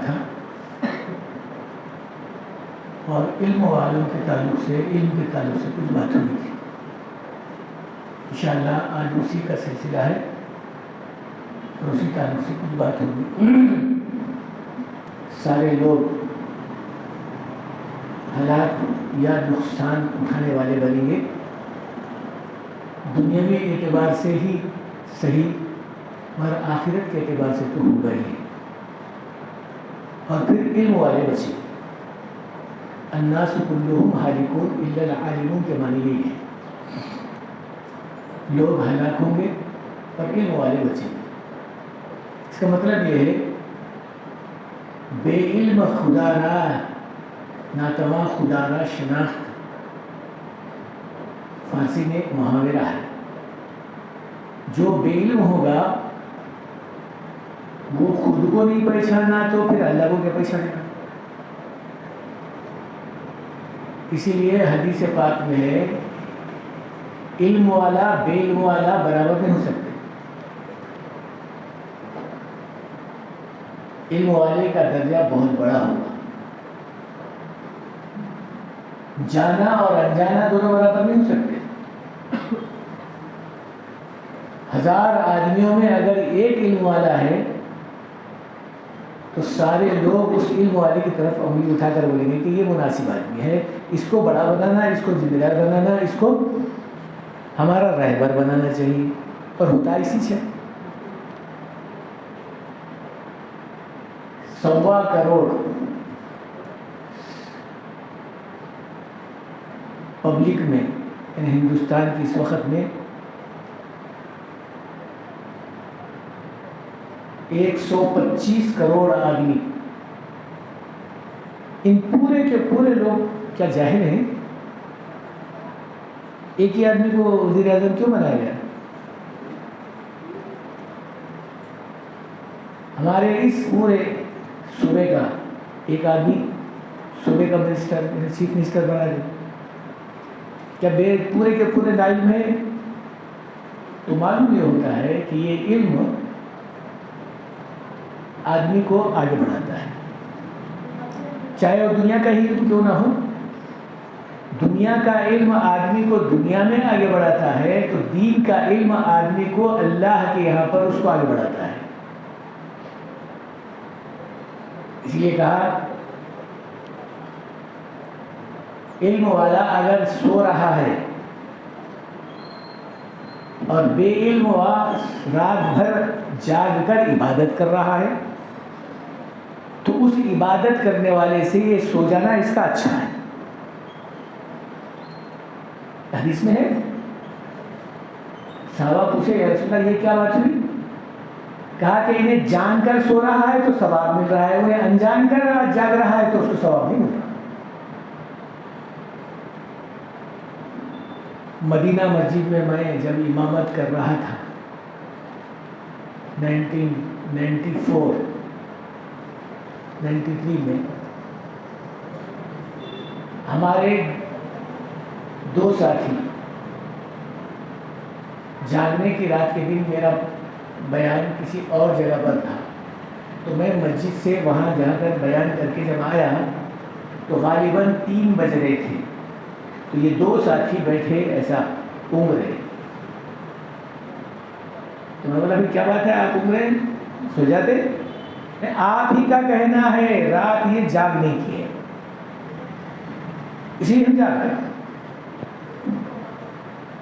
تھا، اور علم والوں کے تعلق سے، علم کے تعلق سے کچھ بات ہوئی تھی. انشاءاللہ آج اسی کا سلسلہ ہے اور اسی تعلق سے کچھ بات ہوگی. سارے لوگ حالات یا نقصان اٹھانے والے بنیں گے، دنیاوی اعتبار سے ہی صحیح مگر آخرت کے اعتبار سے تو ہوگا ہی. اور پھر علم والے بچے. الناس کلہم ہالکون الا العالمون کے معنی یہی ہے، لوگ ہلاک ہوں گے اور علم والے بچیں گے. اس کا مطلب یہ ہے بے علم خدا را ناتواں خدا را شناخت. فارسی میں ایک محاورہ ہے، جو بے علم ہوگا وہ خود کو نہیں پہچانا تو پھر اللہ کو کیا پہچانے گا. اسی لیے حدیث پاک میں ہے علم والا بے علم والا برابر نہیں ہو سکتے. علم والے کا درجہ بہت بڑا ہوگا. جانا اور انجانا دونوں برابر نہیں ہو سکتے. 1000 آدمیوں میں اگر ایک علم والا ہے تو سارے لوگ اس علم والے کی طرف انگلی اٹھا کر بولیں گے کہ یہ مناسب آدمی ہے، اس کو بڑا بنانا، اس کو ذمہ دار بنانا، اس کو ہمارا رہبر بنانا چاہیے. اور ہوتا اسی سے. 1.25 کروڑ پبلک میں، یعنی ہندوستان کی اس وقت میں 125 کروڑ آدمی، ان پورے کے پورے لوگ کیا جاہل ہیں؟ ایک ہی آدمی کو وزیر اعظم کیوں بنایا گیا؟ ہمارے اس پورے صوبے کا ایک آدمی صوبے کا منسٹر، چیف منسٹر بنا دیا. کیا پورے کے پورے علم ہے؟ تو معلوم یہ ہوتا ہے کہ یہ علم آدمی کو آگے بڑھاتا ہے، چاہے وہ دنیا کا ہی علم کیوں نہ ہو. دنیا کا علم آدمی کو دنیا میں آگے بڑھاتا ہے تو دین کا علم آدمی کو اللہ کے یہاں پر اس کو آگے بڑھاتا ہے. اس لیے کہا علم والا اگر سو رہا ہے اور بے علم رات بھر جاگ کر عبادت کر رہا ہے تو اس عبادت کرنے والے سے یہ سو جانا اس کا اچھا ہے. حدیث میں ہے، صحابہ پوچھے یا رسول اللہ یہ کیا بات ہوئی؟ کہا کہ انہیں جان کر سو رہا ہے تو ثواب مل رہا ہے، انہیں انجان کر جاگ رہا ہے تو اس کو ثواب نہیں مل رہا. مدینہ مسجد میں جب امامت کر رہا تھا 1993 میں، ہمارے 2 ساتھی، جاگنے کی رات کے دن میرا بیان کسی اور جگہ پر تھا تو میں مسجد سے وہاں جا کر بیان کر کے جب آیا تو غالباً 3 بج رہے تھے. تو یہ 2 ساتھی بیٹھے ایسا اونگ رہے. تو میں بولا کیا بات ہے آپ اونگ رہے ہیں، سو جاتے؟ آپ ہی کا کہنا ہے رات یہ جاگنے کی ہے اسی لیے ہم جاگ رہے ہیں.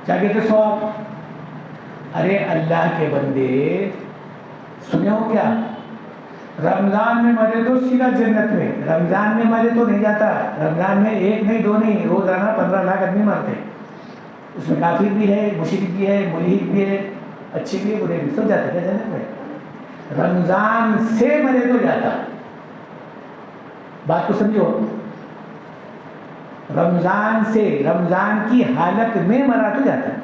جاگے تو سو آپ. ارے اللہ کے بندے سنے ہو کیا؟ رمضان میں مرے تو سیدھا جنت میں. رمضان میں مرے تو نہیں جاتا. رمضان میں 1 نہیں 2 نہیں، روزانہ 15 لاکھ آدمی مرتے. اس میں کافر بھی ہے، مشرک بھی ہے، ملحد بھی ہے، اچھے بھی ہے، برے بھی، سب جاتے ہیں جنت میں. رمضان سے مرے تو جاتا. بات کو سمجھو، رمضان سے، رمضان کی حالت میں مرا تو جاتا ہے.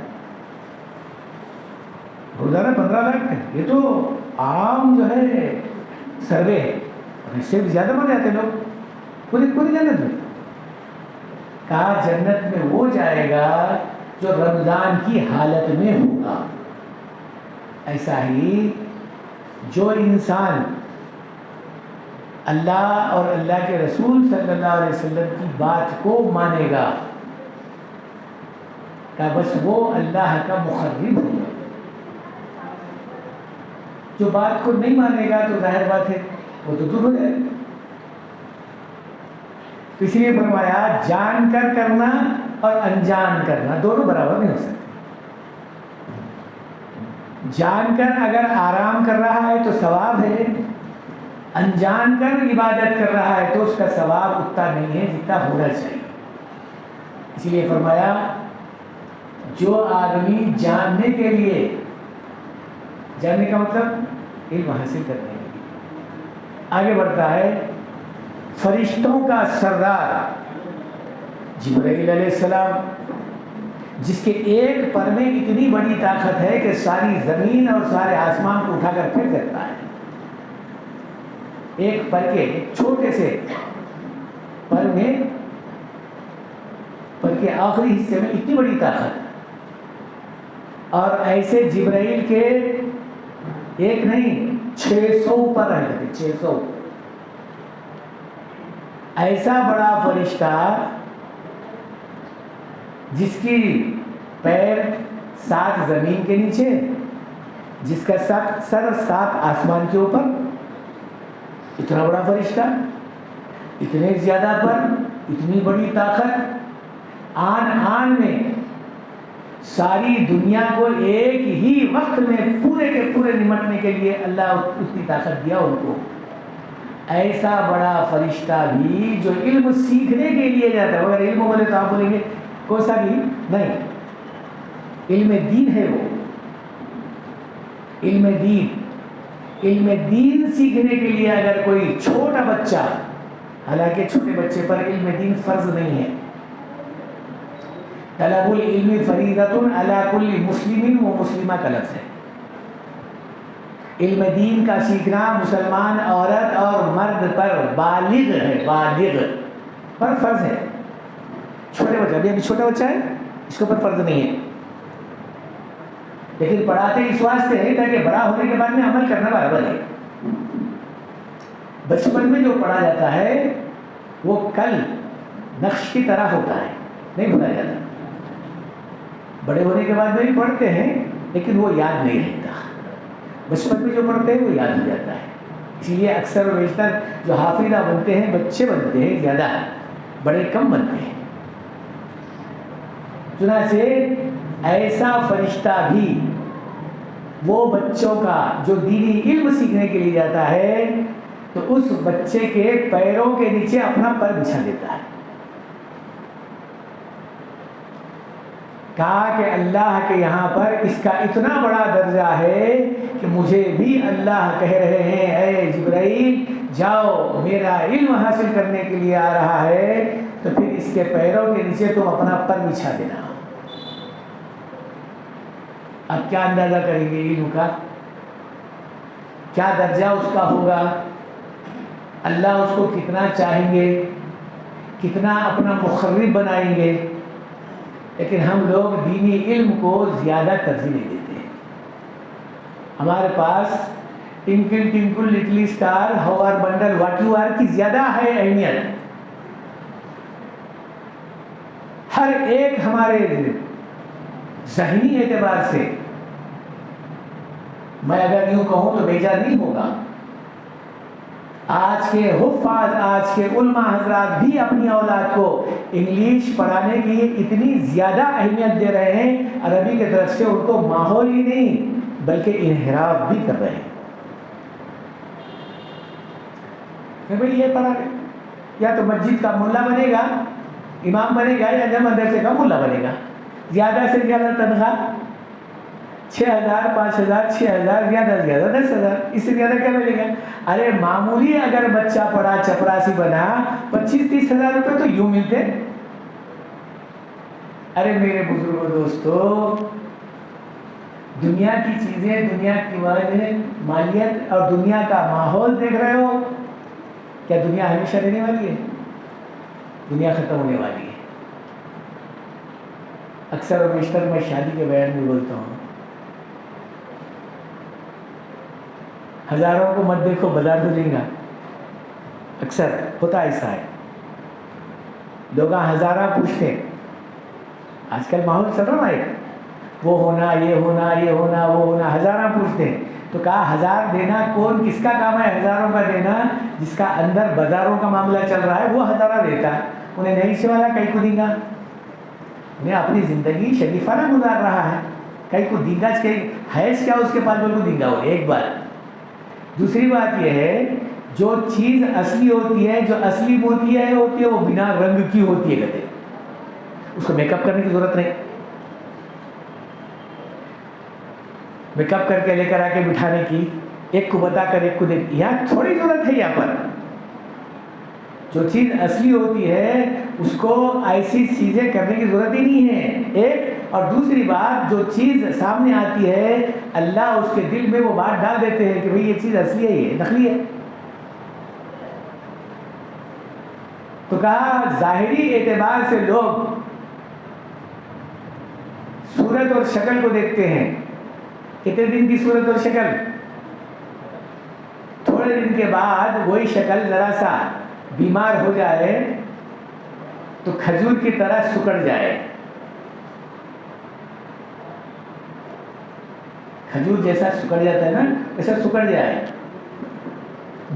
روزانہ 15 لاکھ ہے، یہ تو عام جو ہے سروے ہے. اس سے بھی زیادہ مر جاتے لوگ پوری جنت میں. کہا جنت میں وہ جائے گا جو رمضان کی حالت میں ہوگا. ایسا ہی جو انسان اللہ اور اللہ کے رسول صلی اللہ علیہ وسلم کی بات کو مانے گا کہ بس وہ اللہ کا مخرب ہوگا. جو بات کو نہیں مانے گا تو ظاہر بات ہے وہ تو دور ہو جائے گا. اس لیے فرمایا جان کر کرنا اور انجان کرنا دونوں برابر نہیں ہو سکتے. جان کر اگر آرام کر رہا ہے تو ثواب ہے، انجان کر عبادت کر رہا ہے تو اس کا ثواب اتنا نہیں ہے جتنا ہونا چاہیے. اسی لیے فرمایا جو آدمی جاننے کے لیے، جاننے کا مطلب علم حاصل کرنے کے لیے آگے بڑھتا ہے، فرشتوں کا سردار جبرائیل علیہ السلام، جس کے ایک پر میں اتنی بڑی طاقت ہے کہ ساری زمین اور سارے آسمان کو اٹھا کر پھینک سکتا ہے. ایک پر کے ایک چھوٹے سے پر میں، پر کے آخری حصے میں اتنی بڑی طاقت. اور ایسے جبرائیل کے ایک نہیں 600 پر ہیں، 600. ایسا بڑا فرشتہ جس کی پیر 7 زمین کے نیچے، جس کا سر 7 آسمان کے اوپر، اتنا بڑا فرشتہ، اتنے زیادہ پر، اتنی بڑی طاقت، آن میں ساری دنیا کو ایک ہی وقت میں پورے کے پورے نمٹنے کے لیے اللہ اتنی طاقت دیا ان کو. ایسا بڑا فرشتہ بھی جو علم سیکھنے کے لیے جاتا ہے، اگر علم بولے تو آپ بولیں گے کوئی سا بھی نہیں، علم دین ہے وہ. علم دین سیکھنے کے لیے اگر کوئی چھوٹا بچہ، حالانکہ چھوٹے بچے پر علم دین فرض نہیں ہے، طلب العلم فریضۃ علی کل مسلم و مسلمہ کا لفظ ہے. علم دین کا سیکھنا مسلمان عورت اور مرد پر بالغ ہے، بالغ پر فرض ہے. چھوٹے بچہ، ابھی چھوٹا بچہ ہے، اس کے اوپر فرض نہیں ہے، لیکن پڑھاتے اس واسطے ہے تاکہ بڑا ہونے کے بعد میں عمل کرنا برابر ہے. بچپن میں جو پڑھا جاتا ہے وہ کل نقش کی طرح ہوتا ہے، نہیں بھولا جاتا. بڑے ہونے کے بعد میں بھی پڑھتے ہیں لیکن وہ یاد نہیں رہتا. بچپن میں جو پڑھتے ہیں وہ یاد ہو جاتا ہے. اسی لیے اکثر و بیشتر جو حافظہ بنتے ہیں بچے بنتے ہیں زیادہ، بڑے کم بنتے ہیں. چنانچہ ایسا فرشتہ بھی وہ بچوں کا جو دینی علم سیکھنے کے لیے جاتا ہے تو اس بچے کے پیروں کے نیچے اپنا پر بچھا دیتا ہے. کہا کہ اللہ کے یہاں پر اس کا اتنا بڑا درجہ ہے کہ مجھے بھی اللہ کہہ رہے ہیں اے جبرائیل جاؤ، میرا علم حاصل کرنے کے لیے آ رہا ہے تو پھر اس کے پیروں کے نیچے تم اپنا پر بچھا دینا. اب کیا اندازہ کریں گے علم کا، کیا درجہ اس کا ہوگا، اللہ اس کو کتنا چاہیں گے، کتنا اپنا مخرب بنائیں گے. لیکن ہم لوگ دینی علم کو زیادہ ترجیح نہیں دیتے ہیں. ہمارے پاس twinkle twinkle little star how are wonder what you are کی زیادہ ہے اہمیت. ہر ایک ہمارے ذہنی اعتبار سے، میں اگر یوں کہوں تو بیجا نہیں ہوگا. آج کے حفاظ، آج کے علماء حضرات بھی اپنی اولاد کو انگلش پڑھانے کی اتنی زیادہ اہمیت دے رہے ہیں، عربی کی طرف سے ان کو ماحول ہی نہیں بلکہ انحراف بھی کر رہے ہیں. بھائی یہ پڑھا رہے، یا تو مسجد کا ملا بنے گا، امام بنے گا، یا مدرسے کا ملا بنے گا. زیادہ سے زیادہ تنخواہ 6,000 5,000 6,000، زیادہ سے زیادہ 10,000، اس سے زیادہ کیا ملے گا؟ ارے معمولی اگر بچہ پڑھا چپراسی بنا 25-30 ہزار روپے تو یوں ملتے. ارے میرے بزرگوں دوستو، دنیا کی چیزیں، دنیا کی مالیت اور دنیا کا ماحول دیکھ رہے ہو، کیا دنیا ہمیشہ رہنے والی ہے؟ دنیا ختم ہونے والی ہے. اکثر و بیشتر میں شادی کے بیان میں بولتا ہوں، ہزاروں کو مت دیکھو، بازار ہو جائے گا. اکثر ہوتا ایسا ہے. لوگ ہزارہ پوچھتے ہیں. آج کل ماحول چل رہا ہے وہ ہونا یہ ہونا یہ ہونا وہ ہونا، ہزارہ پوچھتے ہیں. تو کہا 1000 دینا کون کس کا کام ہے ہزاروں کا دینا؟ جس کا اندر بازاروں کا معاملہ چل رہا ہے وہ ہزارہ دیتا ہے. انہیں نہیں سے والا کئی کو دیں گا. انہیں اپنی زندگی شریفانہ گزار رہا ہے، کئی کو دیں گا. حیث کیا اس کے پاس بول کو دیں گا. وہ ایک بات. دوسری بات یہ ہے جو چیز اصلی ہوتی ہے، جو اصلی ہوتی ہے وہ بنا رنگ کی ہوتی ہے. کہتے اس کو میک اپ کرنے کی ضرورت نہیں. میک اپ کر کے لے کر آ کے بٹھانے کی، ایک کو بتا کر ایک کو دیکھ، یہاں تھوڑی ضرورت ہے. یہاں پر جو چیز اصلی ہوتی ہے اس کو ایسی چیزیں کرنے کی ضرورت ہی نہیں ہے. ایک اور دوسری بات، جو چیز سامنے آتی ہے اللہ اس کے دل میں وہ بات ڈال دیتے ہیں کہ بھئی یہ چیز اصلی ہے، یہ نقلی ہے. تو کہا ظاہری اعتبار سے لوگ صورت اور شکل کو دیکھتے ہیں. کتنے دن کی صورت اور شکل؟ تھوڑے دن کے بعد وہی شکل ذرا سا بیمار ہو جائے تو کھجور کی طرح سکڑ جائے. کھجور جیسا سکڑ جاتا ہے نا، ایسا سکڑ جائے.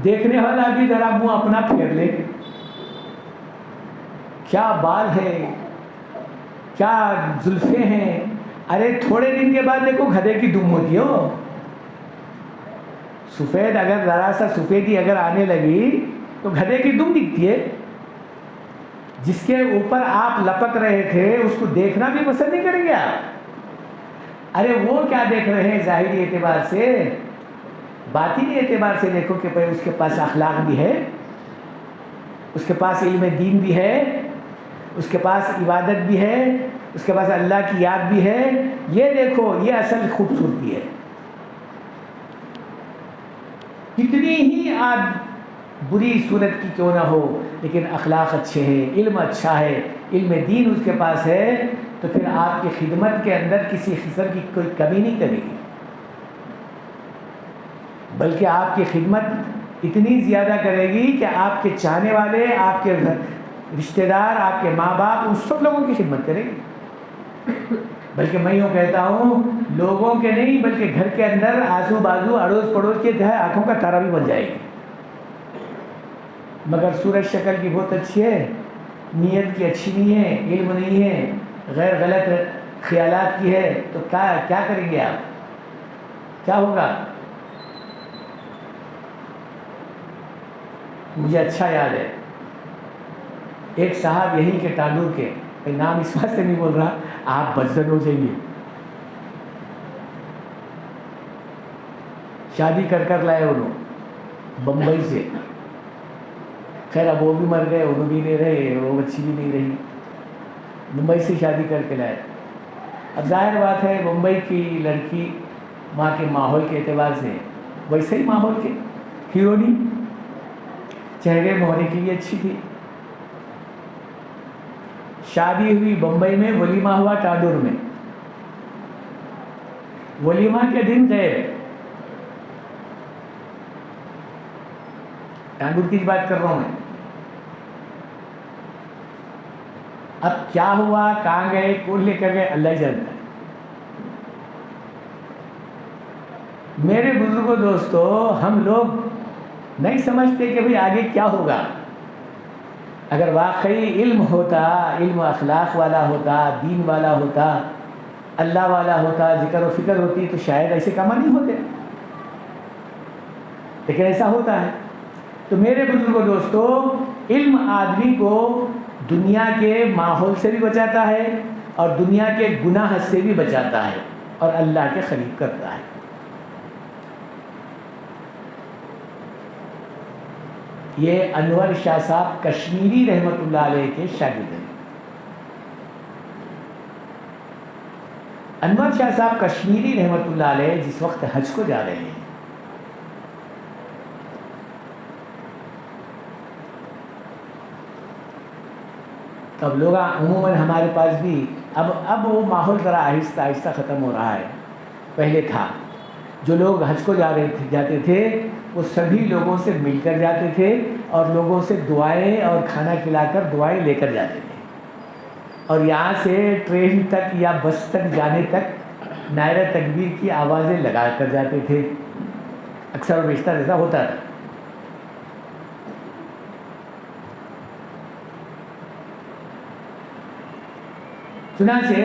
دیکھنے والا بھی ذرا منہ اپنا پھیر لے، کیا بال ہے، کیا زلفیں ہیں. ارے تھوڑے دن کے بعد دیکھو گدھے کی دم ہوتی ہو. سفید اگر ذرا سا سفیدی اگر آنے لگی تو گدھے کی دم دکھتی ہے. جس کے اوپر آپ لپک رہے تھے اس کو دیکھنا بھی پسند نہیں کریں گے آپ. ارے وہ کیا دیکھ رہے ہیں ظاہری اعتبار سے؟ باطنی اعتبار سے دیکھو کہ بھائی اس کے پاس اخلاق بھی ہے، اس کے پاس علم دین بھی ہے، اس کے پاس عبادت بھی ہے، اس کے پاس اللہ کی یاد بھی ہے. یہ دیکھو، یہ اصل خوبصورتی ہے. کتنی ہی آپ بری صورت کی کیوں نہ ہو لیکن اخلاق اچھے ہیں، علم اچھا ہے، علم دین اس کے پاس ہے، تو پھر آپ کی خدمت کے اندر کسی قسم کی کوئی کمی نہیں کرے گی، بلکہ آپ کی خدمت اتنی زیادہ کرے گی کہ آپ کے چاہنے والے، آپ کے رشتہ دار، آپ کے ماں باپ، ان سب لوگوں کی خدمت کرے گی. بلکہ میں یوں کہتا ہوں لوگوں کے نہیں بلکہ گھر کے اندر آزو بازو اڑوس پڑوس کے جو ہے آنکھوں کا تارا بھی بن جائے گی. مگر صورت شکل کی بہت اچھی ہے، نیت کی اچھی نہیں ہے، علم نہیں ہے، غیر غلط خیالات کی ہے، تو کیا کریں گے آپ؟ کیا ہوگا؟ مجھے اچھا یاد ہے ایک صاحب یہیں کے تانور کے، میں نام اس واسطے نہیں بول رہا آپ بدزن ہو جائیں گے، شادی کر لائے انہوں بمبئی سے. خیر اب وہ بھی مر گئے، انہوں بھی نہیں رہے، وہ بچی بھی نہیں رہی. ممبئی سے شادی کر کے لائے. اب ظاہر بات ہے ممبئی کی لڑکی وہاں کے ماحول کے اعتبار سے ویسے ہی ماحول کے ہیرونی، چہرے مہرے کے لیے اچھی تھی. شادی ہوئی بمبئی میں، ولیمہ ہوا ٹانڈور میں. ولیمہ کے دن گئے، ٹانڈور کی بات کر رہا ہوں میں. اب کیا ہوا، کہاں گئے، کون لے کر گئے، اللہ ہی جانتا ہے. میرے بزرگوں دوستو، ہم لوگ نہیں سمجھتے کہ بھئی آگے کیا ہوگا. اگر واقعی علم ہوتا، علم اخلاق والا ہوتا، دین والا ہوتا، اللہ والا ہوتا، ذکر و فکر ہوتی تو شاید ایسے کام نہیں ہوتے، لیکن ایسا ہوتا ہے. تو میرے بزرگوں دوستو، علم آدمی کو دنیا کے ماحول سے بھی بچاتا ہے اور دنیا کے گناہ سے بھی بچاتا ہے اور اللہ کے قریب کرتا ہے. یہ انور شاہ صاحب کشمیری رحمۃ اللہ علیہ کے شاگرد ہیں. انور شاہ صاحب کشمیری رحمۃ اللہ علیہ جس وقت حج کو جا رہے ہیں، اب لوگ عموماً ہمارے پاس بھی اب وہ ماحول ذرا آہستہ آہستہ ختم ہو رہا ہے. پہلے تھا جو لوگ حج کو جاتے تھے وہ سبھی لوگوں سے مل کر جاتے تھے اور لوگوں سے دعائیں اور کھانا کھلا کر دعائیں لے کر جاتے تھے، اور یہاں سے ٹرین تک یا بس تک جانے تک نعرہ تکبیر کی آوازیں لگا کر جاتے تھے. اکثر و بیشتر ایسا ہوتا تھا. چنانچہ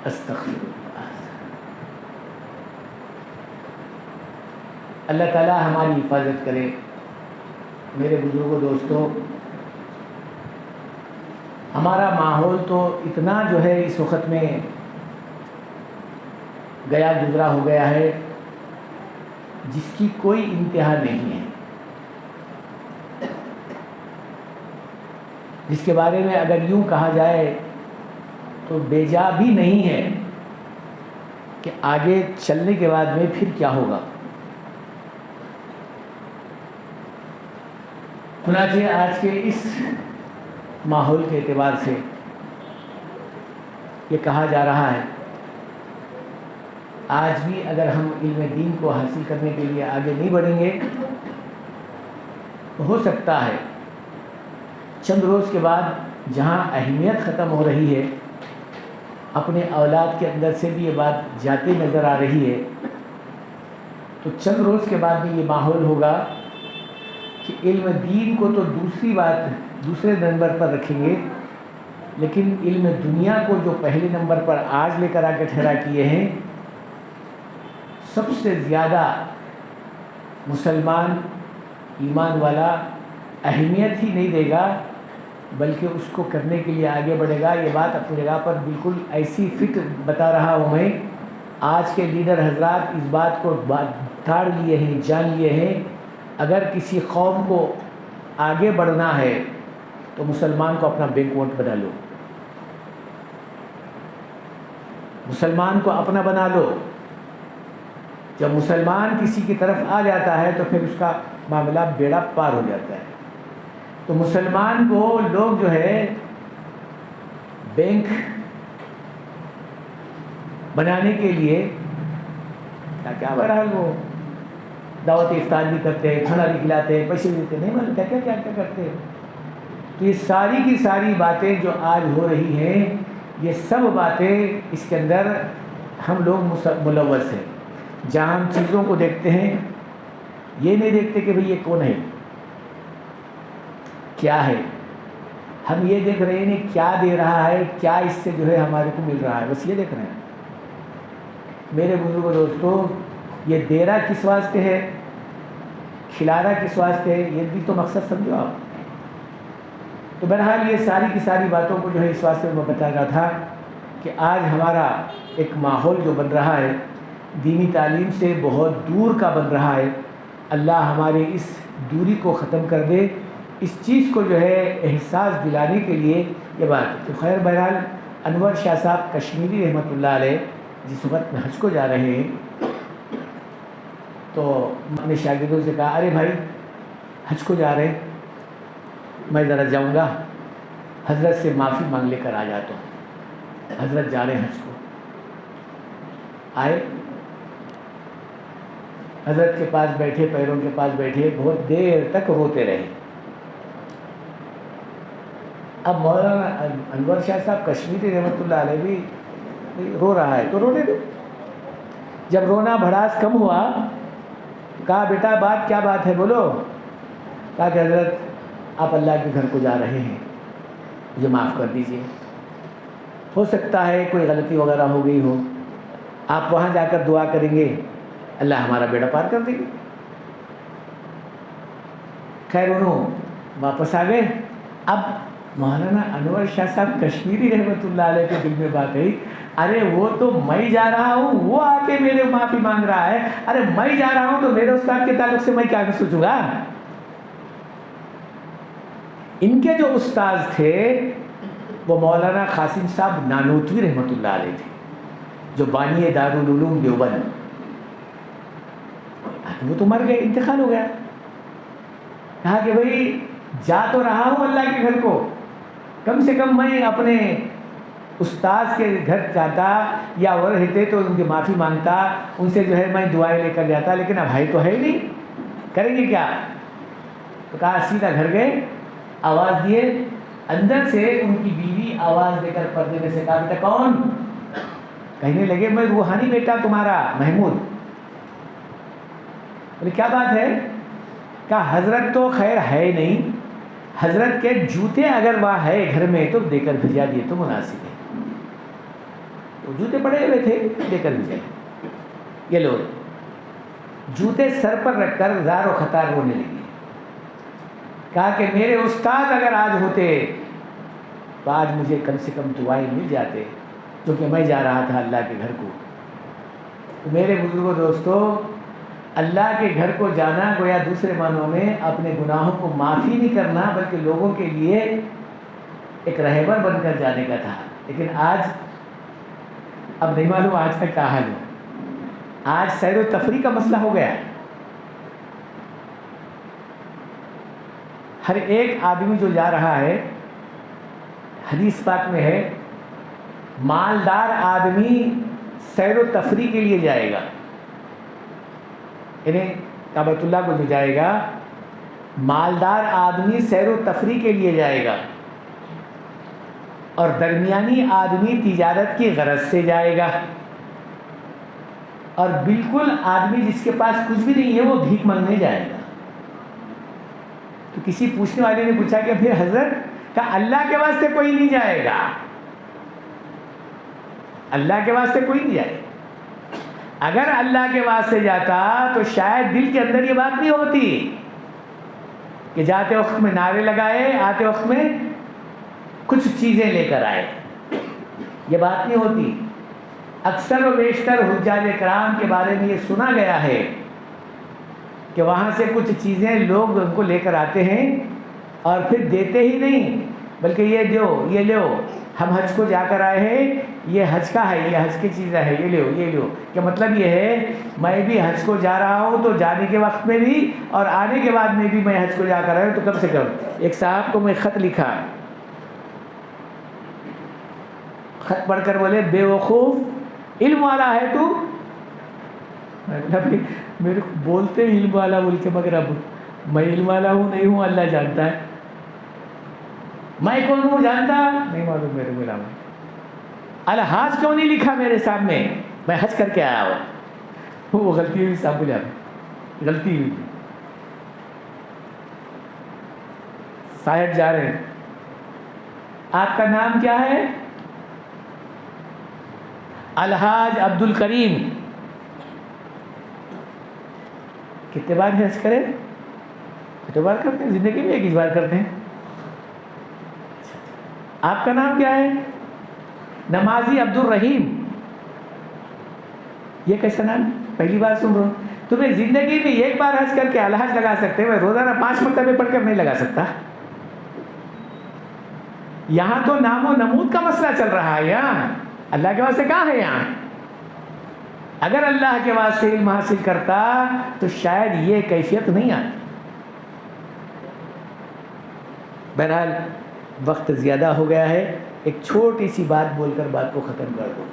استغفر اللہ، اللہ تعالیٰ ہماری حفاظت کرے. میرے بزرگوں دوستوں، ہمارا ماحول تو اتنا جو ہے اس وقت میں گیا گزرا ہو گیا ہے جس کی کوئی انتہا نہیں ہے، جس کے بارے میں اگر یوں کہا جائے تو بیجا بھی نہیں ہے کہ آگے چلنے کے بعد میں پھر کیا ہوگا. چنانچہ آج کے اس ماحول کے اعتبار سے یہ کہا جا رہا ہے، آج بھی اگر ہم علم دین کو حاصل کرنے کے لیے آگے نہیں بڑھیں گے تو ہو سکتا ہے چند روز کے بعد جہاں اہمیت ختم ہو رہی ہے، اپنے اولاد کے اندر سے بھی یہ بات جاتی نظر آ رہی ہے، تو چند روز کے بعد بھی یہ ماحول ہوگا کہ علم دین کو تو دوسرے نمبر پر رکھیں گے، لیکن علم دنیا کو جو پہلے نمبر پر آج لے کر آ کے ٹھہرا کیے ہیں، سب سے زیادہ مسلمان ایمان والا اہمیت ہی نہیں دے گا، بلکہ اس کو کرنے کے لیے آگے بڑھے گا. یہ بات اپنی جگہ پر بالکل ایسی فکر بتا رہا ہوں میں. آج کے لیڈر حضرات اس بات کو تھاڑ لیے ہیں، جان لیے ہیں، اگر کسی قوم کو آگے بڑھنا ہے تو مسلمان کو اپنا بیک ورڈ بنا لو، مسلمان کو اپنا بنا لو. جب مسلمان کسی کی طرف آ جاتا ہے تو پھر اس کا معاملہ بیڑا پار ہو جاتا ہے. تو مسلمان کو لوگ جو ہے بینک بنانے کے لیے کیا بہرحال وہ دعوت افطار بھی کرتے ہیں، کھانا بھی کھلاتے ہیں، پیسے دیتے نہیں مانتے کیا کیا کیا کرتے ہیں. تو یہ ساری کی ساری باتیں جو آج ہو رہی ہیں، یہ سب باتیں اس کے اندر ہم لوگ ملوث ہیں. جہاں ہم چیزوں کو دیکھتے ہیں یہ نہیں دیکھتے کہ بھئی یہ کون ہے، کیا ہے. ہم یہ دیکھ رہے ہیں کیا دے رہا ہے، کیا اس سے جو ہے ہمارے کو مل رہا ہے، بس یہ دیکھ رہے ہیں. میرے بزرگوں دوستوں، یہ دے رہا کس واسطے ہے، کھلا رہا کس واسطے ہے، یہ بھی تو مقصد سمجھو آپ. تو بہرحال یہ ساری کی ساری باتوں کو جو ہے اس واسطے میں بتا رہا تھا کہ آج ہمارا ایک ماحول جو بن رہا ہے دینی تعلیم سے بہت دور کا بن رہا ہے. اللہ ہمارے اس دوری کو ختم کر دے، اس چیز کو جو ہے احساس دلانے کے لیے یہ بات. تو خیر بہرحال انور شاہ صاحب کشمیری رحمۃ اللہ علیہ جس وقت میں حج کو جا رہے ہیں تو اپنے شاگردوں سے کہا، ارے بھائی حج کو جا رہے ہیں، میں ذرا جاؤں گا حضرت سے معافی مانگ لے کر آ جاتا ہوں. حضرت جا رہے ہیں حج کو. آئے حضرت کے پاس بیٹھے، پیروں کے پاس بیٹھے، بہت دیر تک روتے رہے. اب مولانا انور شاہ صاحب کشمیری رحمۃ اللہ علیہ بھی رو رہا ہے تو رونے دو. جب رونا بھڑاس کم ہوا کہا، بیٹا بات کیا بات ہے بولو. کہا کہ حضرت آپ اللہ کے گھر کو جا رہے ہیں، مجھے معاف کر دیجئے، ہو سکتا ہے کوئی غلطی وغیرہ ہو گئی ہو، آپ وہاں جا کر دعا کریں گے اللہ ہمارا بیڑا پار کر دے گی. خیر انہوں واپس آ گئے. اب مولانا انور شاہ صاحب کشمیری رحمۃ اللہ علیہ کے دل میں بات آئی، ارے وہ تو میں جا رہا ہوں، وہ آ کے میرے معافی مانگ رہا ہے، ارے میں جا رہا ہوں تو میرے استاد کے تعلق سے میں کیا سوچوں گا. ان کے جو استاد تھے وہ مولانا قاسم صاحب نانوتوی رحمۃ اللہ علیہ تھے، جو بانی دارالعلوم دیوبند. وہ تو مر گئے، انتقال ہو گیا. کہا کہ بھئی جا تو رہا ہوں اللہ کے گھر کو، کم سے کم میں اپنے استاذ کے گھر جاتا یا وہ رہتے تو ان کی معافی مانگتا، ان سے جو ہے میں دعائیں لے کر جاتا، لیکن اب بھائی تو ہے ہی نہیں، کریں گے کیا؟ تو کہا سیدھا گھر گئے، آواز دیے، اندر سے ان کی بیوی آواز دے کر پردے میں سے کہا بیٹا کون؟ کہنے لگے میں روحانی بیٹا تمہارا محمود۔ بولے کیا بات ہے؟ کہا حضرت تو خیر ہے نہیں، حضرت کے جوتے اگر وہاں ہے گھر میں تو دے کر بھیجا دیے تو مناسب ہے۔ وہ جوتے پڑے ہوئے تھے، دے کر بھیجائے۔ یہ لو، جوتے سر پر رکھ کر زار و خطار رونے لگی۔ کہا کہ میرے استاد اگر آج ہوتے تو آج مجھے کم سے کم دعائیں مل جاتے، کیونکہ میں جا رہا تھا اللہ کے گھر کو۔ تو میرے بزرگوں دوستو، اللہ کے گھر کو جانا گویا دوسرے معنوں میں اپنے گناہوں کو معافی نہیں کرنا، بلکہ لوگوں کے لیے ایک رہبر بن کر جانے کا تھا۔ لیکن آج اب نہیں معلوم آج کا کیا حال ہے۔ آج سیر و تفریح کا مسئلہ ہو گیا ہے۔ ہر ایک آدمی جو جا رہا ہے، حدیث پاک میں ہے مالدار آدمی سیر و تفریح کے لیے جائے گا، یعنی کعبۃ اللہ کو جو جائے گا، مالدار آدمی سیر و تفریح کے لیے جائے گا، اور درمیانی آدمی تجارت کی غرض سے جائے گا، اور بالکل آدمی جس کے پاس کچھ بھی نہیں ہے وہ بھیک مانگنے جائے گا۔ تو کسی پوچھنے والے نے پوچھا کہ پھر حضرت کہ اللہ کے واسطے کوئی نہیں جائے گا، اللہ کے واسطے کوئی نہیں جائے گا۔ اگر اللہ کے واسطے جاتا تو شاید دل کے اندر یہ بات نہیں ہوتی کہ جاتے وقت میں نعرے لگائے، آتے وقت میں کچھ چیزیں لے کر آئے، یہ بات نہیں ہوتی۔ اکثر و بیشتر حجاج کرام کے بارے میں یہ سنا گیا ہے کہ وہاں سے کچھ چیزیں لوگ ان کو لے کر آتے ہیں اور پھر دیتے ہی نہیں، بلکہ یہ دو، یہ لو، ہم حج کو جا کر آئے ہیں، یہ حج کا ہے، یہ حج کی چیزیں ہے، یہ لو، یہ لو۔ کہ مطلب یہ ہے میں بھی حج کو جا رہا ہوں تو جانے کے وقت میں بھی اور آنے کے بعد میں بھی میں حج کو جا کر آیا ہوں، تو کم سے کم ایک صاحب کو میں خط لکھا، خط پڑھ کر بولے بے وقوف علم والا ہے تو؟ میں بولا میرے کو بولتے علم والا بول کے، مگر اب میں علم والا ہوں نہیں ہوں اللہ جانتا ہے، میں کون ہوں جانتا نہیں معلوم میرے کو۔ الحاج کیوں نہیں لکھا میرے سامنے؟ میں حج کر کے آیا ہوں۔ وہ غلطی ہوئی صاحب، بولے غلطی ہوئی، صاحب جا رہے ہیں، آپ کا نام کیا ہے؟ الحاج عبد الکریم۔ کتنے بار حج کرے؟ کتنے بار کرتے ہیں؟ زندگی میں ایک ہی بار کرتے ہیں۔ آپ کا نام کیا ہے؟ نمازی عبد الرحیم۔ یہ کیسا نام؟ پہلی بار سن رہا ہوں۔ تمہیں زندگی میں ایک بار حج کر کے الحاج لگا سکتے ہیں، روزانہ 5 مرتبہ پڑھ کر نہیں لگا سکتا۔ یہاں تو نام و نمود کا مسئلہ چل رہا ہے، یہاں اللہ کے واسطے کہاں ہے؟ یہاں اگر اللہ کے واسطے علم حاصل کرتا تو شاید یہ کیفیت نہیں آتی۔ بہرحال وقت زیادہ ہو گیا ہے، ایک چھوٹی سی بات بول کر بات کو ختم کر دو۔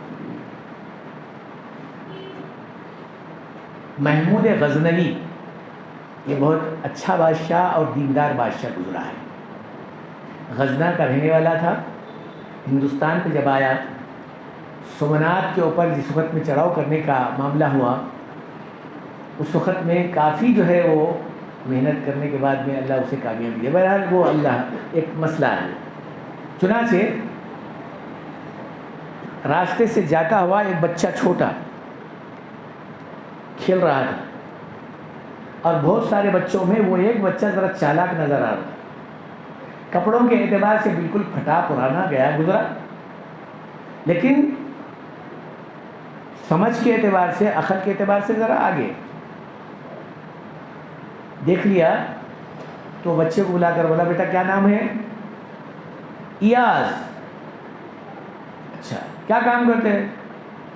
محمود غزنوی یہ بہت اچھا بادشاہ اور دیندار بادشاہ گزرا ہے، غزنہ کا رہنے والا تھا۔ ہندوستان پہ جب آیا، سومناتھ کے اوپر جس وقت میں چڑھاؤ کرنے کا معاملہ ہوا، اس وقت میں کافی جو ہے وہ محنت کرنے کے بعد میں اللہ اسے کامیابی دیا۔ بہرحال وہ اللہ ایک مسئلہ ہے۔ چنانچہ راستے سے جاتا ہوا ایک بچہ چھوٹا کھیل رہا تھا، اور بہت سارے بچوں میں وہ ایک بچہ ذرا چالاک نظر آ رہا تھا، کپڑوں کے اعتبار سے بالکل پھٹا پرانا گیا گزرا، لیکن سمجھ کے اعتبار سے، عقل کے اعتبار سے ذرا آگے۔ دیکھ لیا تو بچے کو بلا کر بولا بیٹا کیا نام ہے؟ ایاز۔ اچھا کیا کام کرتے ہیں؟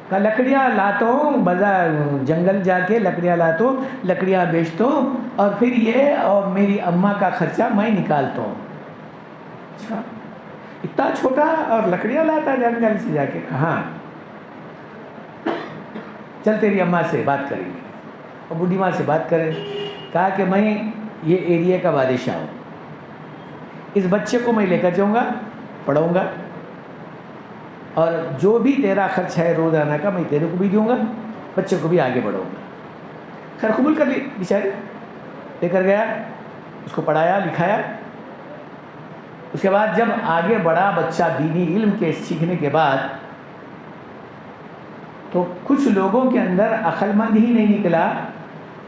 کہا لکڑیاں لاتا ہوں، بازار جنگل جا کے لکڑیاں لاتا ہوں، لکڑیاں بیچتا ہوں، اور پھر یہ اور میری اماں کا خرچہ میں نکالتا ہوں۔ اچھا اتنا چھوٹا اور لکڑیاں لاتا ہے جنگل سے جا کے. کہاں؟ چل تیری اماں سے بات کریں گے. اور بوڑھی ماں سے بات کرے. کہا کہ میں یہ ایریا کا بادشاہ ہوں, اس بچے کو میں لے کر جاؤں گا, پڑھاؤں گا, اور جو بھی تیرا خرچ ہے روزانہ کا میں تیرے کو بھی دوں گا, بچے کو بھی آگے بڑھاؤں گا. خیر قبول کر لی بیچارے, لے کر گیا, اس کو پڑھایا لکھایا. اس کے بعد جب آگے بڑھا بچہ دینی علم کے سیکھنے کے بعد, تو کچھ لوگوں کے اندر عقل مند ہی نہیں نکلا,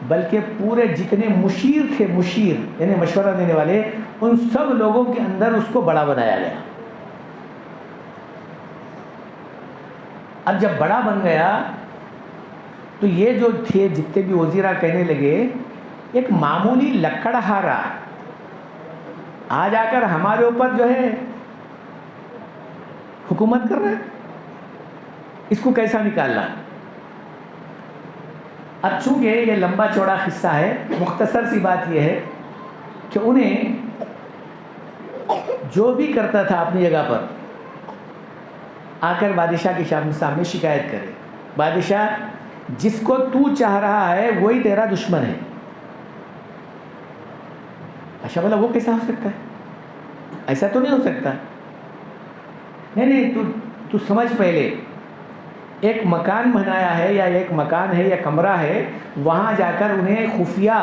بلکہ پورے جتنے مشیر تھے, مشیر یعنی مشورہ دینے والے, ان سب لوگوں کے اندر اس کو بڑا بنایا گیا. اب جب بڑا بن گیا تو یہ جو تھے جتنے بھی وزیرہ کہنے لگے ایک معمولی لکڑہارا آ جا کر ہمارے اوپر جو ہے حکومت کر رہا ہے, اس کو کیسا نکالنا. اب چونکہ یہ لمبا چوڑا قصہ ہے, مختصر سی بات یہ ہے کہ انہیں جو بھی کرتا تھا اپنی جگہ پر آ کر بادشاہ کے سامنے شکایت کرے. بادشاہ جس کو تو چاہ رہا ہے وہی تیرا دشمن ہے. اچھا بولا وہ کیسا ہو سکتا ہے, ایسا تو نہیں ہو سکتا. نہیں تو سمجھ پہلے, ایک مکان بنایا ہے یا ایک مکان ہے یا کمرہ ہے, وہاں جا کر انہیں خفیہ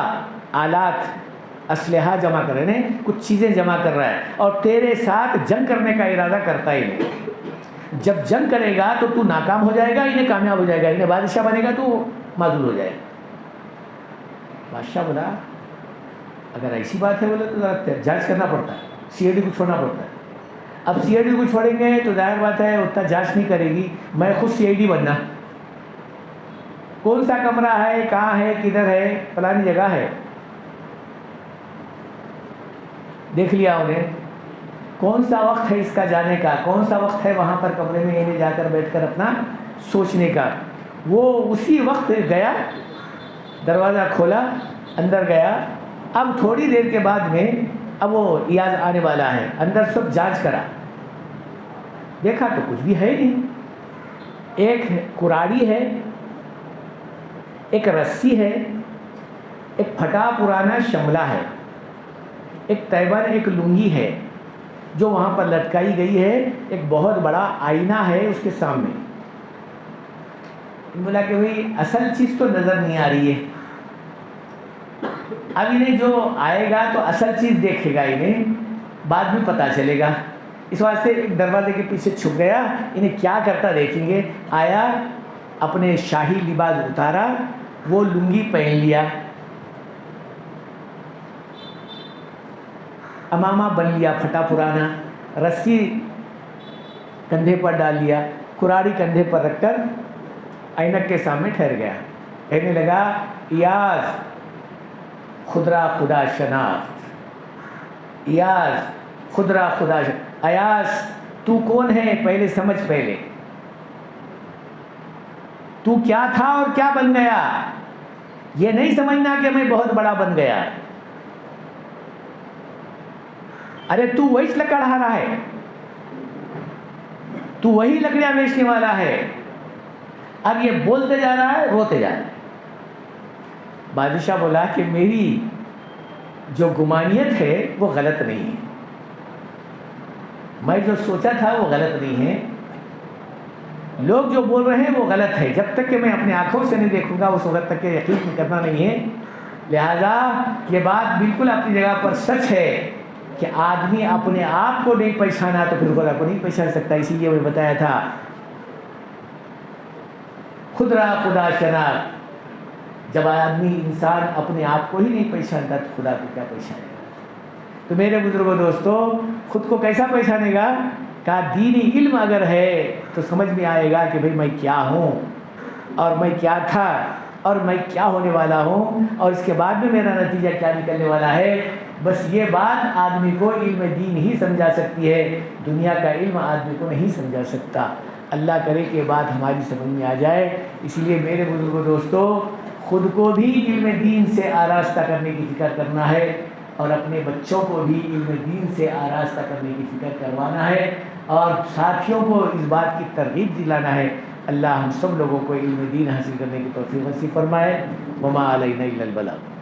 آلات اسلحہ جمع کر رہے ہیں, کچھ چیزیں جمع کر رہا ہے, اور تیرے ساتھ جنگ کرنے کا ارادہ کرتا ہی نہیں. جب جنگ کرے گا تو ناکام ہو جائے گا, انہیں کامیاب ہو جائے گا, انہیں بادشاہ بنے گا تو معذور ہو جائے گا. بادشاہ بولا اگر ایسی بات ہے بولے تو ذرا جانچ کرنا پڑتا ہے, سی آئی ڈی کو چھوڑنا پڑتا ہے. اب سی آئی ڈی کو چھوڑیں گے تو ظاہر بات ہے اتنا جانچ نہیں کرے گی, میں خود سی آئی ڈی بننا. کون سا کمرہ ہے, کہاں ہے, کدھر ہے, فلانی جگہ ہے, دیکھ لیا انہیں. کون سا وقت ہے اس کا جانے کا, کون سا وقت ہے وہاں پر کمرے میں انہیں جا کر بیٹھ کر اپنا سوچنے کا. وہ اسی وقت گیا, دروازہ کھولا, اندر گیا. اب تھوڑی دیر کے بعد میں اب وہ ایاز آنے والا ہے, اندر سب جانچ کرا, دیکھا تو کچھ بھی ہے نہیں. ایک کراڑی ہے, ایک رسی ہے, ایک پھٹا پرانا شملہ ہے, ایک تیبر, ایک لنگی ہے جو وہاں پر لٹکائی گئی ہے, ایک بہت بڑا آئینہ ہے اس کے سامنے. بولا کہ بھئی اصل چیز تو نظر نہیں آ رہی ہے, اب انہیں جو آئے گا تو اصل چیز دیکھے گا, انہیں بعد میں پتہ چلے گا. اس واسطے ایک دروازے کے پیچھے چھپ گیا, انہیں کیا کرتا دیکھیں گے. آیا, اپنے شاہی لباس اتارا, وہ لنگی پہن لیا, امامہ بن لیا پھٹا پرانا, رسی کندھے پر ڈال لیا, کراڑی کندھے پر رکھ کر اینک کے سامنے ٹھہر گیا. کہنے لگا ایاز خدرا خدا شناخت, ایاز خدرا خدا شناخت. ایاز تو کون ہے پہلے سمجھ, پہلے تو کیا تھا اور کیا بن گیا. یہ نہیں سمجھنا کہ میں بہت بڑا بن گیا. ارے تو وہی لکڑہارا ہے, تو وہی لکڑیاں بیچنے والا ہے. اب یہ بولتے جا رہا ہے, روتے جا رہا ہے. بادشاہ بولا کہ میری جو گمانیت ہے وہ غلط نہیں ہے, میں جو سوچا تھا وہ غلط نہیں ہے, لوگ جو بول رہے ہیں وہ غلط ہے. جب تک کہ میں اپنے آنکھوں سے نہیں دیکھوں گا اس وقت تک کہ یقین کرنا نہیں ہے. لہذا یہ بات بالکل اپنی جگہ پر سچ ہے کہ آدمی اپنے آپ کو نہیں پہچانا تو پھر خدا کو نہیں پہچان سکتا. اسی لیے میں بتایا تھا خدرا خدا شناخت. جب آدمی انسان اپنے آپ کو ہی نہیں پہچانتا تو خدا کو کیا پہچانے گا. تو میرے بزرگوں دوستو, خود کو کیسا پہچانے گا؟ کہا دینی علم اگر ہے تو سمجھ میں آئے گا کہ بھئی میں کیا ہوں, اور میں کیا تھا, اور میں کیا ہونے والا ہوں, اور اس کے بعد میں میرا نتیجہ کیا نکلنے والا ہے. بس یہ بات آدمی کو علم دین ہی سمجھا سکتی ہے, دنیا کا علم آدمی کو نہیں سمجھا سکتا. اللہ کرے کہ یہ بات ہماری سمجھ میں آ جائے. اس لیے میرے بزرگوں دوستو, خود کو بھی علم دین سے آراستہ کرنے کی فکر کرنا ہے, اور اپنے بچوں کو بھی علم دین سے آراستہ کرنے کی فکر کروانا ہے اور ساتھیوں کو اس بات کی ترغیب دلانا ہے۔ اللہ ہم سب لوگوں کو علم دین حاصل کرنے کی توفیق نصیب فرمائے۔ وما علینا الا البلاغ۔